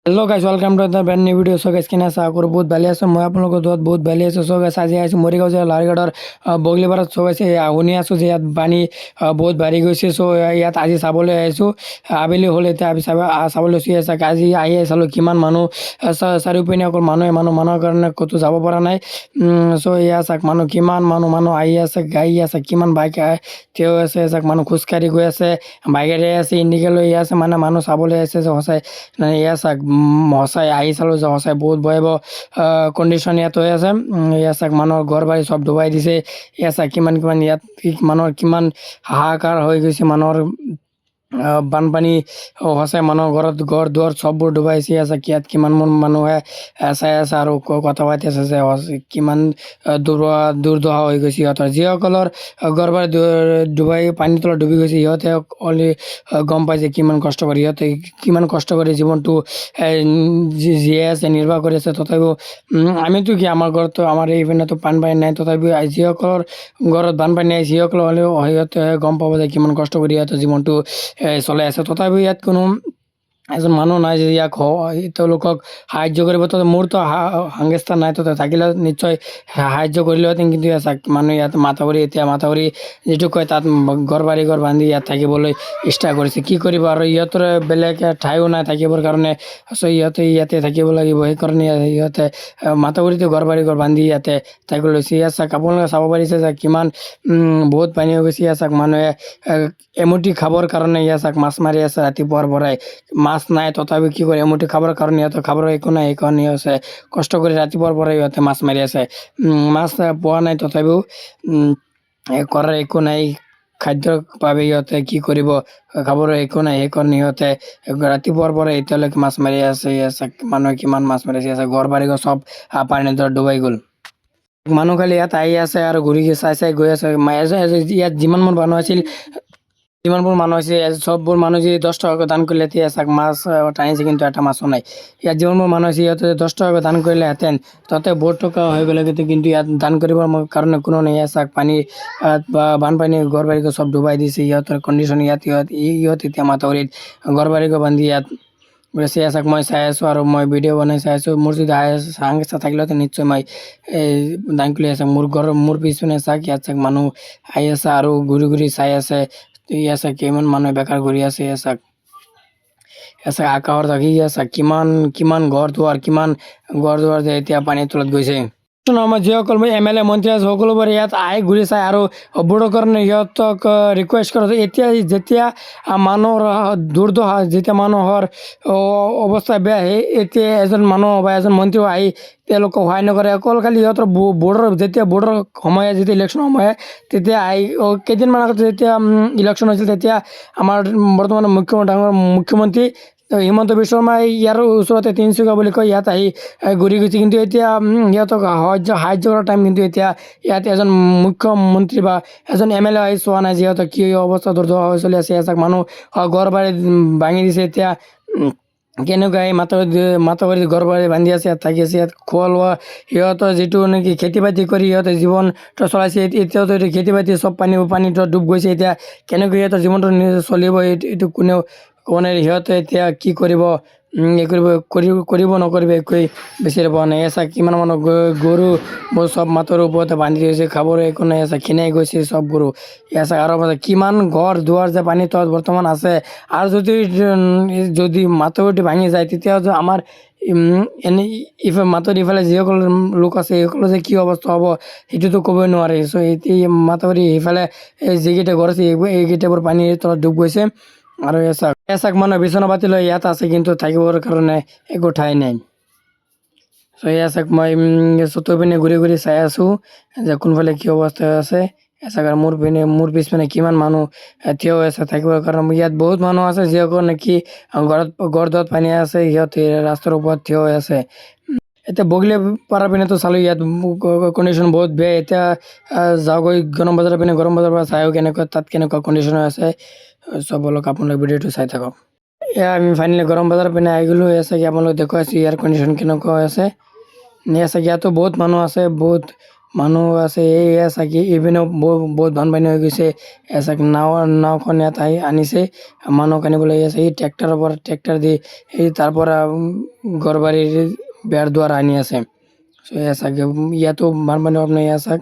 Hello guys welcome to the brand new video. So guys केना आशा करो बहुत ভালে আছো। মই আপোনালোকৰ দোৱাত বহুত ভালে আছো। সো গাইস আজি আইছো মৰিগাঁও জিলাৰ লাৰগড়ৰ বগলীপাৰাত। সো গাইস শুনি আছো যে ইয়াত পানী বহুত বাঢ়ি গৈছে। সো ইয়াত আজি চাবলৈ আহিছো। আবেলি হ'ল এতিয়া আমি চাবলৈ চি আছে। আজি আহি চালো কিমান মানুহ চাৰিওপিনে অকল মানুহৰ কাৰণে ক'তো যাব পৰা নাই। সো এয়া চাক মানুহ আহি আছে, গাড়ী আছে, কিমান বাইক থিয় আছে, চাক মানুহ খোজকাঢ়ি গৈ আছে, বাইকেৰে আছে, ইণ্ডিকা লৈ আছে, মানে মানুহ চাবলৈ আহিছে যে সঁচাই এয়া চাক সঁচাই আহি চালোঁ যে সঁচাই বহুত ভয়াৱহ কণ্ডিশ্যন ইয়াত হৈ আছে। এয়া চাক মানুহৰ ঘৰ বাৰী চব ডুবাই দিছে। এয়া চাক কিমান ইয়াত মানুহৰ কিমান হাহাকাৰ হৈ গৈছে। মানুহৰ বানপানী সঁচাই মানুহৰ ঘৰ দুৱাৰ চববোৰ ডুবাইছে। আছে ইয়াত কিমান মানুহে চাই আছে আৰু কথা পাতি আছে যে কিমান দুৰ্দশা হৈ গৈছে সিহঁতৰ। যিসকলৰ ঘৰ বাৰী ডুবাই পানীৰ তলত ডুবি গৈছে সিহঁতে অলি গম পাই যে কিমান কষ্ট কৰি সিহঁতে কিমান কষ্ট কৰি জীৱনটো জীয়াই আছে, নিৰ্বাহ কৰি আছে। তথাপিও আমিতো কি আমাৰ ঘৰতো আমাৰ এইপিনেতো বানপানী নাই, তথাপিও যিসকলৰ ঘৰত বানপানী নাই যিসকল হ'লেও সিহঁতে গম পাব যে কিমান কষ্ট কৰি সিহঁতৰ জীৱনটো চলাই আছে। তথাপিও ইয়াত কোনো এজন মানুহ নাই যে ইয়াক তেওঁলোকক সাহায্য কৰিব। তো মোৰতো সাংস্থান নাই, তো থাকিলে নিশ্চয় সাহায্য কৰিলেহেঁতেন। কিন্তু মানুহ ইয়াত মাথাউৰি যিটো কয় তাত ঘৰ বান্ধি ইয়াত থাকিবলৈ ইচ্ছা কৰিছে। কি কৰিব আৰু ইহঁতৰ বেলেগ ঠাইও নাই থাকিবৰ কাৰণে। ইহঁতে ইয়াতে থাকিব লাগিব, সেইকাৰণে ইহঁতে মাথাউৰিতে ঘৰ বান্ধি ইয়াতে থাকিব লৈছে। ইয়াত চাওক আপোনালোকে চাব পাৰিছে যে কিমান বহুত পানী হৈ গৈছে। ইয়াত চাওক মানুহে এমুঠি খাবৰ কাৰণে ইয়াত চাওক মাছ মাৰি আছে ৰাতিপুৱাৰ পৰাই। মাছ নাই তথাপিও কি কৰে এমুঠি খাবৰ কাৰণে ইহঁতৰ খাবৰ একো নাই, সেইকাৰণে আছে কষ্ট কৰি ৰাতিপুৱাৰ পৰাই ইহঁতে মাছ মাৰি আছে। মাছ পোৱা নাই তথাপিও কৰাৰ একো নাই, খাদ্যৰ বাবে ইহঁতে কি কৰিব, খাবৰ একো নাই, সেইকাৰণে সিহঁতে ৰাতিপুৱাৰ পৰা এতিয়ালৈকে মাছ মাৰি আছে। মানুহে কিমান মাছ মাৰিছে ঘৰ বাৰী চব পানীৰ তলত ডুবাই গ'ল। মানুহ খালি ইয়াত আহি আছে আৰু ঘূৰি চাই গৈ আছে। ইয়াত যিমানবোৰ মানুহ আছিল চববোৰ মানুহ যদি 10 টকাকৈ দান কৰিলে তেতিয়া চাওক মাছ টানিছে, কিন্তু এটা মাছো নাই। ইয়াত যিমানবোৰ মানুহ আছে সিহঁতে 10 টকাকৈ দান কৰিলেহেঁতেন তাতে বহুত টকা হৈ গ'লেহেঁতেন, কিন্তু ইয়াত দান কৰিবৰ কাৰণে কোনো নাই। ইয়াত চাওক পানী বানপানী ঘৰ বাৰী চব ডুবাই দিছে। সিহঁতৰ কণ্ডিশ্যন ইহঁত এতিয়া মাথাউৰিত ঘৰ বাৰী বান্ধি ইয়াত বেছি আছে। মই চাই আছোঁ আৰু মই ভিডিঅ' বনাই চাই আছোঁ। মোৰ যদি সাংস্থা থাকিলেহেঁতেন নিশ্চয় মই দান কৰি আছে। মোৰ পিছপিনে চাওক ইয়াত চাওক মানুহ আহি আছে আৰু ঘূৰি চাই আছে। ইয়াত চাওক কিমান মানুহে বেকাৰ ঘূৰি আছে। ইয়াত চাওক আকাশৰ থাকি আছে কিমান ঘৰ দুৱাৰ যে এতিয়া পানীৰ তলত গৈছে। আমাৰ যিসকল MLA মন্ত্ৰী আছে সকলোবোৰ ইয়াত আহি ঘূৰি চায় আৰু ভোটৰ কাৰণে সিহঁতক ৰিকুৱেষ্ট কৰে। এতিয়া যেতিয়া মানুহৰ দুৰ্দশা, যেতিয়া মানুহৰ অৱস্থা বেয়া, এতিয়া এজন মানুহ বা এজন মন্ত্ৰী আহি তেওঁলোকক সহায় নকৰে। অকল খালি সিহঁতৰ যেতিয়া ভোটৰ সময়, যেতিয়া ইলেকশ্যন সময় তেতিয়া আহি কেইদিনমান আগত যেতিয়া ইলেকশ্যন হৈছিল তেতিয়া আমাৰ বৰ্তমানৰ মুখ্যমন্ত্ৰী হিমন্ত বিশ্ব শৰ্মাই ইয়াৰ ওচৰতে তিনিচুকীয়া বুলি কয় ইয়াত আহি ঘূৰি গৈছে। কিন্তু এতিয়া সিহঁতক সাহায্য কৰাৰ টাইম, কিন্তু এতিয়া ইয়াত এজন মুখ্যমন্ত্ৰী বা এজন MLA আহি চোৱা নাই যিহেতু কি অৱস্থা দুৰ্দশা হৈ চলি আছে। এজাক মানুহ ঘৰ বাৰী ভাঙি দিছে। এতিয়া কেনেকুৱা এই মাথাউৰিত ঘৰ বাৰী বান্ধি আছে, ইয়াত থাকি আছে। ইয়াত খোৱা লোৱা সিহঁতৰ যিটো নেকি খেতি বাতি কৰি সিহঁতে জীৱনটো চলাইছে, এতিয়াতো খেতি বাতি চব পানীত ডুব গৈছে। এতিয়া কেনেকৈ সিহঁতৰ জীৱনটো চলিব এইটো কোনেও ক'ব নোৱাৰে। সিহঁতে এতিয়া কি কৰিব, কৰিব নকৰিব একোৱেই বিচাৰি পোৱা নাই। এচা কিমান মানুহ গৰু চব মাথাউৰিৰ ওপৰতে বান্ধি গৈছে, খাবৰ একো নাই। এচা খিনাই গৈছে চব গৰু। এচা আৰু কিমান ঘৰ দুৱাৰ যে পানীৰ তলত বৰ্তমান আছে। আৰু যদি মাথাউৰিটো ভাঙি যায় তেতিয়া আমাৰ মাথাউৰি ইফালে যিসকল লোক আছে সেইসকলৰ যে কি অৱস্থা হ'ব সেইটোতো ক'বই নোৱাৰে। চ' এতিয়া মাথাউৰি সিফালে যিকেইটা ঘৰ আছে এইকেইটাবোৰ পানীৰ তলত ডুব গৈছে। আৰু এচাক মানুহ বিচনা পাতি লৈ ইয়াত আছে, কিন্তু থাকিবৰ কাৰণে একো ঠাই নাই। চ' এচাক মই চতুৰ্পিনে ঘূৰি চাই আছোঁ যে কোনফালে কি অৱস্থা হৈ আছে। এচাক মোৰ পিছপিনে কিমান মানুহ থিয় হৈ আছে থাকিবৰ কাৰণে। ইয়াত বহুত মানুহ আছে যিসকল নেকি ঘৰ দুৱাৰত পানী আছে, সিহঁতে ৰাস্তাৰ ওপৰত থিয় হৈ আছে। এতিয়া বগলীপাৰা পিনেতো চালোঁ ইয়াত কণ্ডিশ্যন বহুত বেয়া। এতিয়া যাওঁগৈ গৰম বজাৰৰ পৰা চাওঁ তাত কেনেকুৱা কণ্ডিশ্যন হৈ আছে। চব অলপ আপোনালোকে ভিডিঅ'টো চাই থাকক। এয়া আমি ফাইনেলি গৰম বজাৰৰ পিনে আহি গ'লোঁ। আপোনালোকে দেখুৱাইছোঁ ইয়াৰ কণ্ডিশ্যন কেনেকুৱা হৈ আছে। ইয়াতো বহুত মানুহ আছে, বহুত মানুহ আছে এই চাগে ইপিনেও বহুত বানপানী হৈ গৈছে চাগে নাওখন ইয়াত আনিছে মানুহক আনিবলৈ আছে এই ট্ৰেক্টৰ দি এই তাৰ পৰা ঘৰ বাৰীৰ বেৰ দুৱাৰ আনি আছে চ' এয়া চাগে ইয়াতো বানপানী আপোনাৰ এয়া চাওক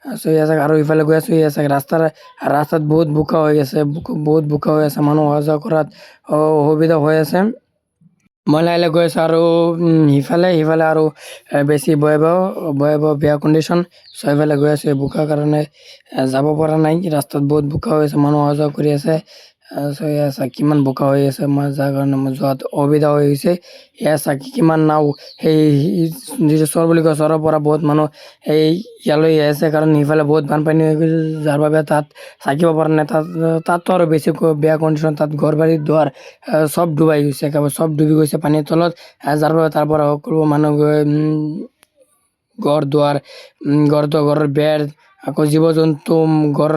চ' এয়া চাওক আৰু ইফালে গৈ আছোঁ এয়া চাওক ৰাস্তাত বহুত বোকা হৈ আছে বহুত বোকা হৈ আছে মানুহ অহা যোৱা কৰাত অসুবিধা হৈ আছে মই লাহে লাহে গৈ আছোঁ আৰু সিফালে আৰু বেছি ভয়াৱহ বেয়া কণ্ডিশ্যন চ' সেইফালে গৈ আছোঁ এই বোকাৰ কাৰণে যাব পৰা নাই ৰাস্তাত বহুত বোকা হৈ আছে মানুহ অহা যোৱা কৰি আছে চ' এয়া চাওক কিমান বোকা হৈ আছে যাৰ কাৰণে মই যোৱাত অসুবিধা হৈ গৈছে এয়া চাওক কিমান নাও সেই যিটো চৰ বুলি কয় চৰৰ পৰা বহুত মানুহ এই ইয়ালৈ আহিছে কাৰণ সিফালে বহুত বানপানী হৈ গৈছে যাৰ বাবে তাত থাকিব পৰা নাই তাততো আৰু বেছি বেয়া কণ্ডিশ্যন তাত ঘৰ বাৰী দুৱাৰ চব ডুবাই গৈছে একেবাৰে চব ডুবি গৈছে পানীৰ তলত যাৰ বাবে তাৰ পৰা সকলো মানুহ গৈ ঘৰৰ বেৰ আকৌ জীৱ জন্তু ঘৰৰ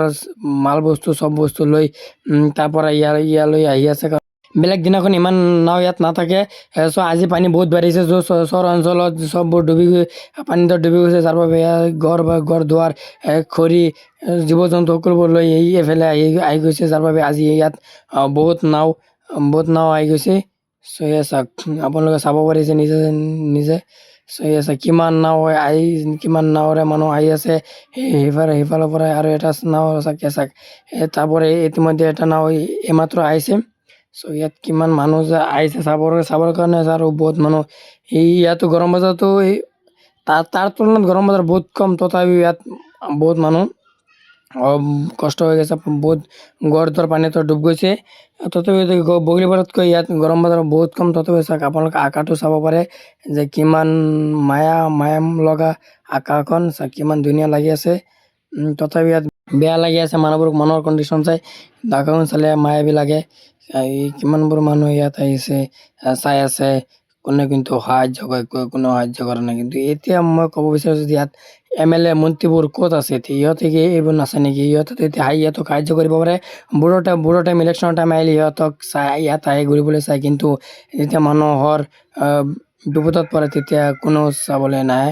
মাল বস্তু চব বস্তু লৈ তাৰ পৰা ইয়ালৈ আহি আছে বেলেগ দিনাখন ইমান নাও ইয়াত নাথাকে চ' আজি পানী বহুত বাঢ়িছে চৰ অঞ্চলত চববোৰ পানীত ডুবি গৈছে যাৰ বাবে ঘৰ দুৱাৰ খৰি জীৱ জন্তু সকলোবোৰ লৈ এইফালে আহি গৈছে যাৰ বাবে আজি ইয়াত বহুত নাও আহি গৈছে চ' এয়া চাওক আপোনালোকে চাব পাৰিছে নিজে চ' এয়া চাওক কিমান নাওৰে মানুহ আহি আছে সিফালৰ পৰা আৰু এটা নাও চাওক তাৰপৰে ইতিমধ্যে এটা নাও এইমাত্ৰ আহিছে চ' ইয়াত কিমান মানুহ যে আহিছে চাবৰ কাৰণে আৰু বহুত মানুহ ইয়াতো গৰম বজাৰতো তাৰ তুলনাত গৰম বজাৰ বহুত কম তথাপিও ইয়াত বহুত মানুহ কষ্ট হৈ গৈছে বহুত ঘৰ দুৱাৰ পানীতো ডুব গৈছে তথাপিও বগলীপাৰাতকৈ ইয়াত গৰম বজাৰ বহুত কম তথাপিও চাওক আপোনালোকে আকাশটো চাব পাৰে যে কিমান মায়া লগা আকাশখন চাওক কিমান ধুনীয়া লাগি আছে তথাপি ইয়াত বেয়া লাগি আছে মানুহৰ কণ্ডিশ্যন চাই আকাশখন চালে মায়া বি লাগে কিমানবোৰ মানুহ ইয়াত আহিছে চাই আছে কোনে কিন্তু সাহায্য কোনো সাহায্য কৰা নাই কিন্তু এতিয়া মই ক'ব বিচাৰিছোঁ যে ইয়াত MLA মন্ত্ৰীবোৰ ক'ত আছে ইহঁতে কি এইবোৰ নাচায় নেকি ইহঁতক সাহায্য কৰিব পাৰে বুঢ়ো টাইম ইলেকশ্যনৰ টাইম আহিলে ইহঁতক ইয়াত আহি ঘূৰিবলৈ চায় কিন্তু যেতিয়া মানুহৰ বিপদত পৰে তেতিয়া কোনো চাবলৈ নাহে